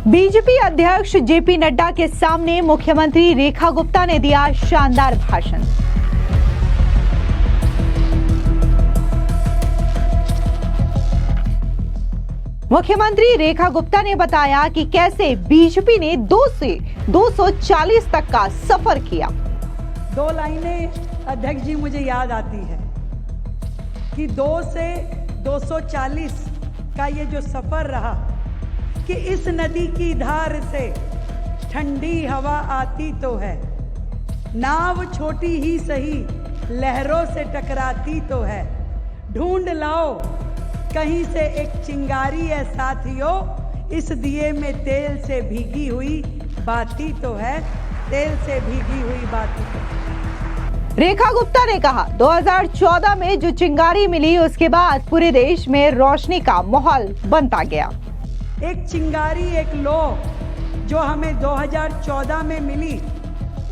BJP अध्यक्ष JP Nadda के सामने मुख्यमंत्री रेखा गुप्ता ने दिया शानदार भाषण। मुख्यमंत्री रेखा गुप्ता ने बताया कि कैसे बीजेपी ने 2 से 240 तक का सफर किया। 2 लाइनें अध्यक्ष जी मुझे याद आती है कि 2 से 240 का ये जो सफर रहा कि इस नदी की धार से ठंडी हवा आती तो है, नाव छोटी ही सही लहरों से टकराती तो है, ढूंढ लाओ कहीं से एक चिंगारी है साथियों, इस दिए में तेल से भीगी हुई बाती तो है, तेल से भीगी हुई बाती तो है। रेखा गुप्ता ने कहा 2014 में जो चिंगारी मिली उसके बाद पूरे देश में रोशनी का माहौल बनता गया। एक चिंगारी, एक लो जो हमें 2014 में मिली,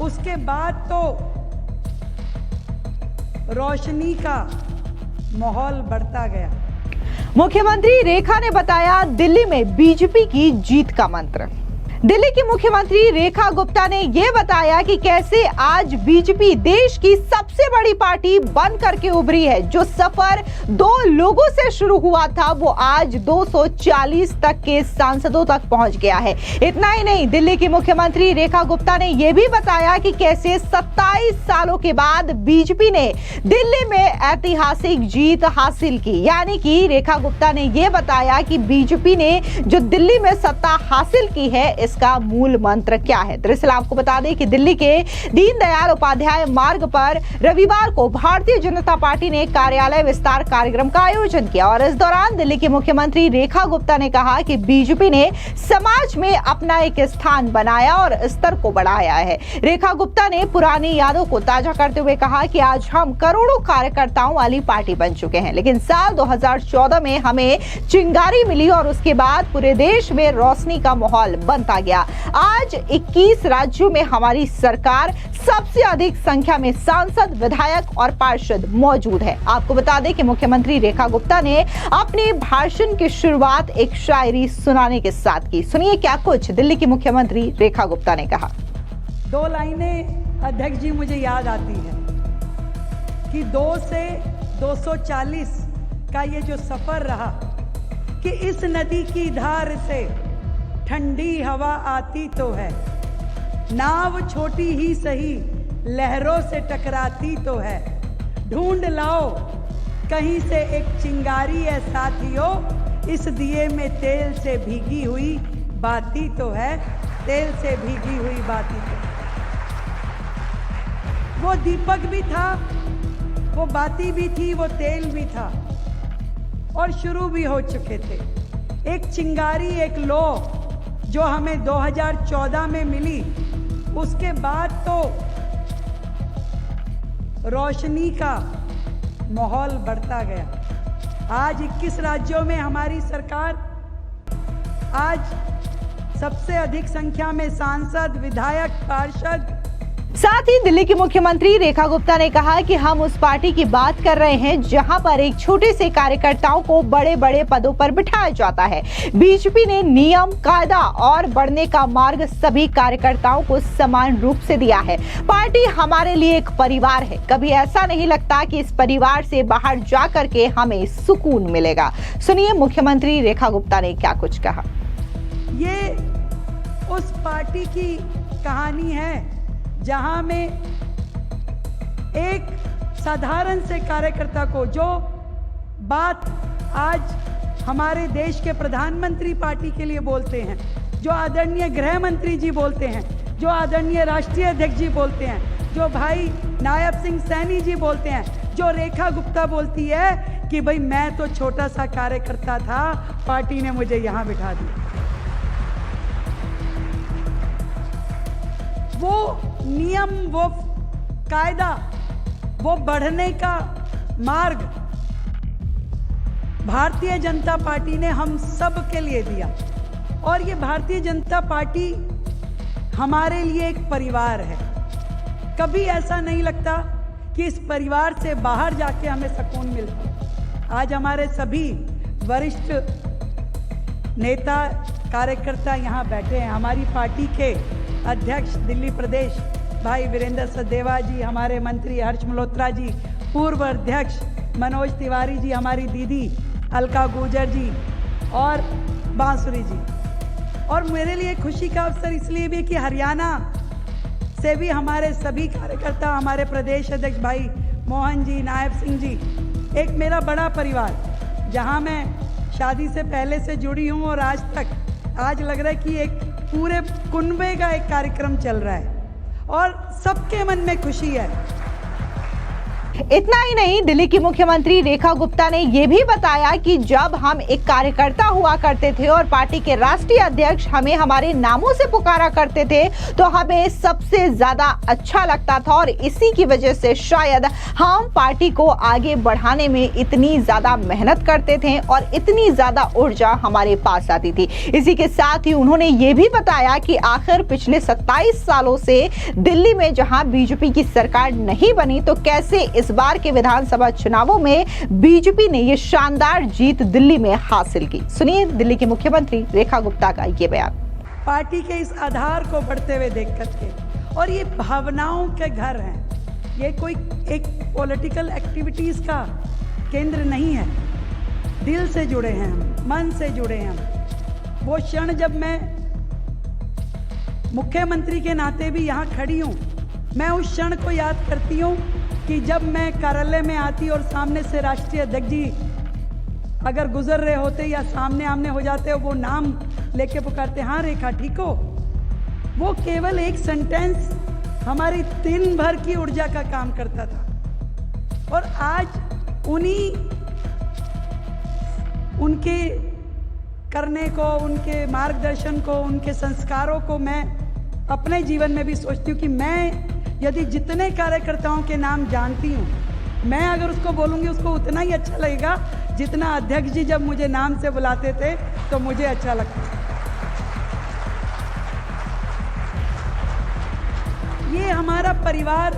उसके बाद तो रोशनी का माहौल बढ़ता गया। मुख्यमंत्री रेखा ने बताया दिल्ली में बीजेपी की जीत का मंत्र। दिल्ली की मुख्यमंत्री रेखा गुप्ता ने यह बताया कि कैसे आज बीजेपी देश की सबसे बड़ी पार्टी बन करके उभरी है। जो सफर 2 लोगों से शुरू हुआ था वो आज 240 तक के सांसदों तक पहुंच गया है। इतना ही नहीं, दिल्ली की मुख्यमंत्री रेखा गुप्ता ने यह भी बताया कि कैसे 27 सालों के बाद बीजेपी ने दिल्ली में ऐतिहासिक जीत हासिल की। यानी कि रेखा गुप्ता ने यह बताया कि बीजेपी ने जो दिल्ली में सत्ता हासिल की है इसका मूल मंत्र क्या है। दरअसल आपको बता दें कि दिल्ली के दीनदयाल उपाध्याय मार्ग पर रविवार को भारतीय जनता पार्टी ने कार्यालय विस्तार कार्यक्रम का आयोजन किया और इस दौरान दिल्ली के मुख्यमंत्री रेखा गुप्ता ने कहा कि बीजेपी ने समाज में अपना एक स्थान बनाया और स्तर को बढ़ाया है। रेखा गुप्ता ने पुरानी यादों को ताजा करते हुए कहा कि आज हम करोड़ों कार्यकर्ताओं वाली पार्टी बन चुके हैं, लेकिन साल 2014 में हमें चिंगारी मिली और उसके बाद पूरे देश में रोशनी का माहौल बनता गया। आज 21 राज्यों में हमारी सरकार, सबसे अधिक संख्या में सांसद, विधायक और पार्षद मौजूद है। आपको बता दें कि मुख्यमंत्री रेखा गुप्ता ने अपने भाषण की शुरुआत एक शायरी सुनाने के साथ की। सुनिए क्या कुछ दिल्ली की मुख्यमंत्री रेखा गुप्ता ने कहा। 2 लाइनें अध्यक्ष जी मुझे याद आती है कि 2 से 240 का ये जो सफर रहा कि इस नदी की धार से ठंडी हवा आती तो है, नाव छोटी ही सही लहरों से टकराती तो है, ढूंढ लाओ कहीं से एक चिंगारी है साथियों, इस दिए में तेल से भीगी हुई बाती तो है, तेल से भीगी हुई बाती तो है। वो दीपक भी था, वो बाती भी थी, वो तेल भी था और शुरू भी हो चुके थे। एक चिंगारी, एक लो जो हमें 2014 में मिली, उसके बाद तो रोशनी का माहौल बढ़ता गया। आज 21 राज्यों में हमारी सरकार, आज सबसे अधिक संख्या में सांसद, विधायक, पार्षद। साथ ही दिल्ली की मुख्यमंत्री रेखा गुप्ता ने कहा कि हम उस पार्टी की बात कर रहे हैं जहां पर एक छोटे से कार्यकर्ताओं को बड़े बड़े पदों पर बिठाया जाता है। बीजेपी ने नियम, कायदा और बढ़ने का मार्ग सभी कार्यकर्ताओं को समान रूप से दिया है। पार्टी हमारे लिए एक परिवार है। कभी ऐसा नहीं लगता कि इस परिवार से बाहर जा करके हमें सुकून मिलेगा। सुनिए मुख्यमंत्री रेखा गुप्ता ने क्या कुछ कहा। ये उस पार्टी की कहानी है जहां में एक साधारण से कार्यकर्ता को, जो बात आज हमारे देश के प्रधानमंत्री पार्टी के लिए बोलते हैं, जो आदरणीय गृह मंत्री जी बोलते हैं, जो आदरणीय राष्ट्रीय अध्यक्ष जी बोलते हैं, जो भाई नायब सिंह सैनी जी बोलते हैं, जो रेखा गुप्ता बोलती है कि भाई मैं तो छोटा सा कार्यकर्ता था, पार्टी ने मुझे यहां बिठा दिया। वो नियम, वो कायदा, वो बढ़ने का मार्ग भारतीय जनता पार्टी ने हम सब के लिए दिया और ये भारतीय जनता पार्टी हमारे लिए एक परिवार है। कभी ऐसा नहीं लगता कि इस परिवार से बाहर जाके हमें सुकून मिलता। आज हमारे सभी वरिष्ठ नेता कार्यकर्ता यहाँ बैठे हैं। हमारी पार्टी के अध्यक्ष दिल्ली प्रदेश भाई वीरेंद्र सचदेवा जी, हमारे मंत्री हर्ष मल्होत्रा जी, पूर्व अध्यक्ष मनोज तिवारी जी, हमारी दीदी अलका गुर्जर जी और बांसुरी जी। और मेरे लिए खुशी का अवसर इसलिए भी कि हरियाणा से भी हमारे सभी कार्यकर्ता, हमारे प्रदेश अध्यक्ष भाई मोहन जी, नायब सिंह जी, एक मेरा बड़ा परिवार, जहां मैं शादी से पहले से जुड़ी हूं और आज तक आज लग रहा है कि एक पूरे कुनबे का एक कार्यक्रम चल रहा है और सबके मन में खुशी है। इतना ही नहीं, दिल्ली की मुख्यमंत्री रेखा गुप्ता ने यह भी बताया कि जब हम एक कार्यकर्ता हुआ करते थे और पार्टी के राष्ट्रीय अध्यक्ष हमें हमारे नामों से पुकारा करते थे तो हमें सबसे ज्यादा अच्छा लगता था और इसी की वजह से शायद हम पार्टी को आगे बढ़ाने में इतनी ज्यादा मेहनत करते थे और इतनी ज्यादा ऊर्जा हमारे पास आती थी। इसी के साथ ही उन्होंने ये भी बताया कि आखिर पिछले 27 सालों से दिल्ली में जहां बीजेपी की सरकार नहीं बनी तो कैसे इस बार के विधानसभा चुनावों में बीजेपी ने ये शानदार जीत दिल्ली में हासिल की। सुनिए दिल्ली की मुख्यमंत्री रेखा गुप्ता का ये बयान। पार्टी के इस आधार को बढ़ते हुए देख करके, और ये भावनाओं के घर हैं, ये कोई एक पॉलिटिकल एक्टिविटीज का केंद्र नहीं है। दिल से जुड़े हैं हम, मन से जुड़े हैं हम। वो क्षण जब मैं मुख्यमंत्री के नाते भी यहाँ खड़ी हूँ, मैं उस क्षण को याद करती हूँ कि जब मैं कार्यालय में आती और सामने से राष्ट्रीय अध्यक्ष जी अगर गुजर रहे होते या सामने आमने हो जाते, वो नाम लेके पुकारते, हाँ रेखा ठीक हो। वो केवल एक सेंटेंस हमारी दिन भर की ऊर्जा का काम करता था। और आज उनके करने को, उनके मार्गदर्शन को, उनके संस्कारों को मैं अपने जीवन में भी सोचती हूँ कि मैं यदि जितने कार्यकर्ताओं के नाम जानती हूँ, मैं अगर उसको बोलूँगी उसको उतना ही अच्छा लगेगा जितना अध्यक्ष जी जब मुझे नाम से बुलाते थे तो मुझे अच्छा लगता। ये हमारा परिवार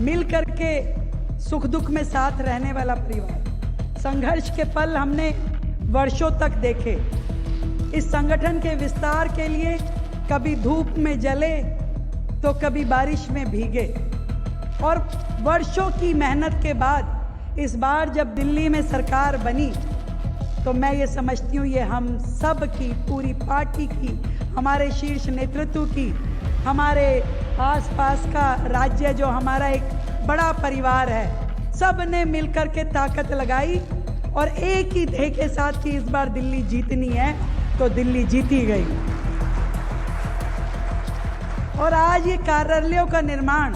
मिल करके सुख दुख में साथ रहने वाला परिवार। संघर्ष के पल हमने वर्षों तक देखे। इस संगठन के विस्तार के लिए कभी धूप में जले तो कभी बारिश में भीगे, और वर्षों की मेहनत के बाद इस बार जब दिल्ली में सरकार बनी तो मैं ये समझती हूँ ये हम सब की, पूरी पार्टी की, हमारे शीर्ष नेतृत्व की, हमारे आसपास का राज्य जो हमारा एक बड़ा परिवार है, सब ने मिलकर के ताकत लगाई और एक ही ध्येय के साथ कि इस बार दिल्ली जीतनी है तो दिल्ली जीती गई। और आज ये कार्यालयों का निर्माण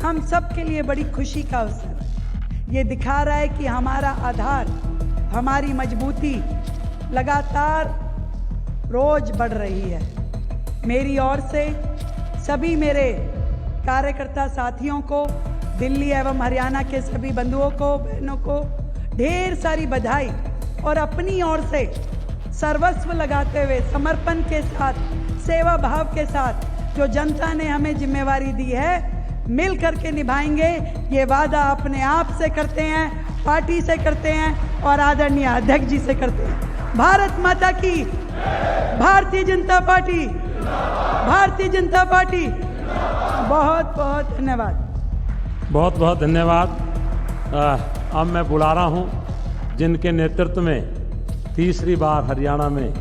हम सब के लिए बड़ी खुशी का अवसर है। ये दिखा रहा है कि हमारा आधार, हमारी मजबूती लगातार रोज बढ़ रही है। मेरी ओर से सभी मेरे कार्यकर्ता साथियों को, दिल्ली एवं हरियाणा के सभी बंधुओं को, बहनों को ढेर सारी बधाई, और अपनी ओर से सर्वस्व लगाते हुए, समर्पण के साथ, सेवा भाव के साथ जो जनता ने हमें जिम्मेवारी दी है, मिल करके निभाएंगे। ये वादा अपने आप से करते हैं, पार्टी से करते हैं और आदरणीय अध्यक्ष जी से करते हैं। भारत माता की, भारतीय जनता पार्टी, भारतीय जनता पार्टी। बहुत बहुत धन्यवाद। बहुत बहुत धन्यवाद। अब मैं बुला रहा हूं जिनके नेतृत्व में तीसरी बार हरियाणा में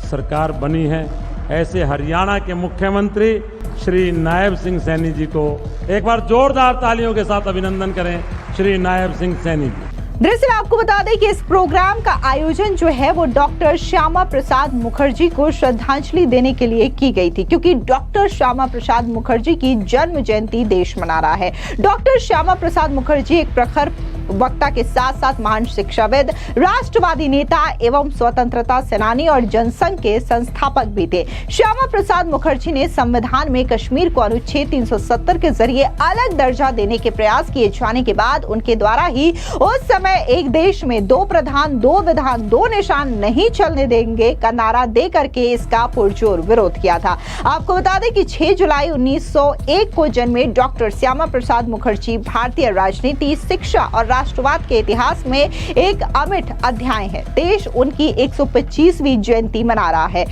सरकार बनी है, ऐसे हरियाणा के मुख्यमंत्री श्री नायब सिंह सैनी जी को एक बार जोरदार तालियों के साथ अभिनंदन करें। श्री नायब सिंह सैनी जी। दरअसल आपको बता दें कि इस प्रोग्राम का आयोजन जो है वो डॉक्टर श्यामा प्रसाद मुखर्जी को श्रद्धांजलि देने के लिए की गई थी, क्योंकि डॉक्टर श्यामा प्रसाद मुखर्जी की जन्म जयंती देश मना रहा है। डॉक्टर श्यामा प्रसाद मुखर्जी एक प्रखर वक्ता के साथ साथ महान शिक्षाविद, राष्ट्रवादी नेता एवं स्वतंत्रता सेनानी और जनसंघ के संस्थापक भी थे। श्यामा प्रसाद मुखर्जी ने संविधान में कश्मीर को अनुच्छेद 370 के जरिए अलग दर्जा देने के प्रयास किए जाने के बाद उनके द्वारा ही उस समय एक देश में 2 प्रधान 2 विधान 2 निशान नहीं चलने देंगे का नारा दे करके इसका पुरजोर विरोध किया था। आपको बता दें कि 6 जुलाई 1901 को जन्मे डॉक्टर श्यामा प्रसाद मुखर्जी भारतीय राजनीति, शिक्षा और राष्ट्रवाद के इतिहास में एक अमिट अध्याय है। देश उनकी 125वीं जयंती मना रहा है।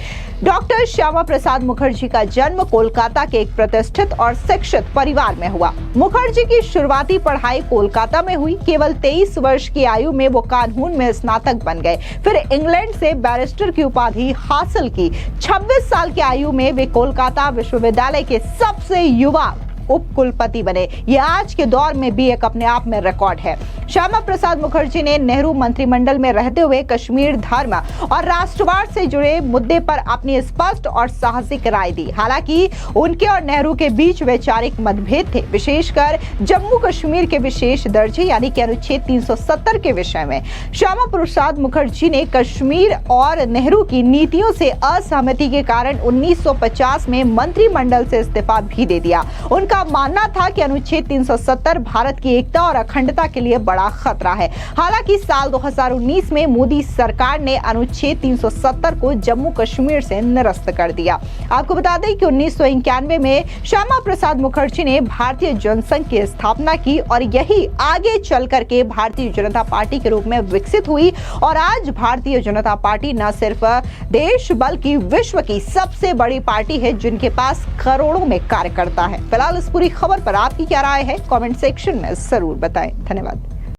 डॉक्टर श्यामा प्रसाद मुखर्जी का जन्म कोलकाता के एक प्रतिष्ठित और शिक्षित परिवार में हुआ। मुखर्जी की शुरुआती पढ़ाई कोलकाता में हुई। केवल 23 वर्ष की आयु में वो कानून में स्नातक बन गए। फिर इंग्लैंड से बैरिस्टर की उपाधि हासिल की। 26 साल की आयु में वे कोलकाता विश्वविद्यालय के सबसे युवा उप कुलपति बने। ये आज के दौर में भी एक अपने आप में रिकॉर्ड है। श्यामा प्रसाद मुखर्जी ने नेहरू मंत्रिमंडल में रहते हुए कश्मीर धर्म और राष्ट्रवाद से जुड़े मुद्दे पर अपनी स्पष्ट और साहसिक राय दी। हालांकि उनके और नेहरू के बीच वैचारिक मतभेद थे, विशेषकर जम्मू कश्मीर के विशेष दर्जे यानी कि अनुच्छेद 370 के विषय में। श्यामा प्रसाद मुखर्जी ने कश्मीर और नेहरू की नीतियों से असहमति के कारण 1950 में मंत्रिमंडल से इस्तीफा भी दे दिया। उनका मानना था कि अनुच्छेद 370 भारत की एकता और अखंडता के लिए बड़ा खतरा है। हालांकि साल 2019 में मोदी सरकार ने अनुच्छेद 370 को जम्मू कश्मीर से निरस्त कर दिया। आपको बता दें कि 1991 में श्यामा प्रसाद मुखर्जी ने भारतीय जनसंघ की स्थापना की और यही आगे चल करके भारतीय जनता पार्टी के रूप में विकसित हुई और आज भारतीय जनता पार्टी न सिर्फ देश बल्कि विश्व की सबसे बड़ी पार्टी है जिनके पास करोड़ों में कार्यकर्ता है। फिलहाल इस पूरी खबर पर आपकी क्या राय है, कमेंट सेक्शन में जरूर बताएं। धन्यवाद।